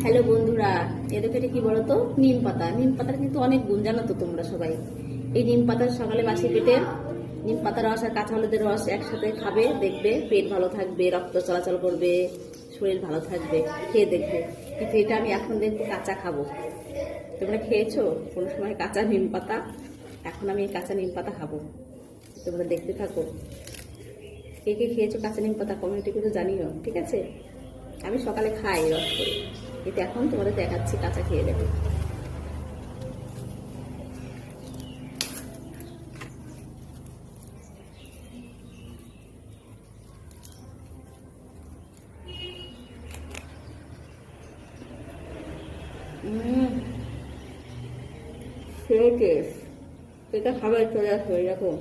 Hello বন্ধুরা, এদের কি বলো তো? নিম পাতা। নিম পাতার কিন্তু অনেক গুণ, জানো তো তোমরা সবাই। এই নিম পাতার সকালে বাসি পেটে নিম পাতার রস আর কাঁচা হলুদের রস একসাথে খাবে, দেখবে পেট ভালো থাকবে, রক্ত চলাচল করবে, শরীর ভালো থাকবে। খেয়ে দেখবে। কিন্তু এটা আমি এখন দেখবো কাঁচা খাবো। তোমরা খেয়েছো কোনো সময় কাঁচা নিম পাতা? এখন আমি এই কাঁচা নিম পাতা খাবো। তোমরা দেখতে থাকো। কে কে খেয়েছো কাঁচা নিম পাতা কমিউনিটি কিন্তু জানিও, ঠিক আছে? আমি সকালে খাই রস করে, কিন্তু এখন তোমাদের দেখাচ্ছি কাঁচা খেয়ে দেখো। সেই টেস্ট, এটা খাবার চলে আসবে এরকম।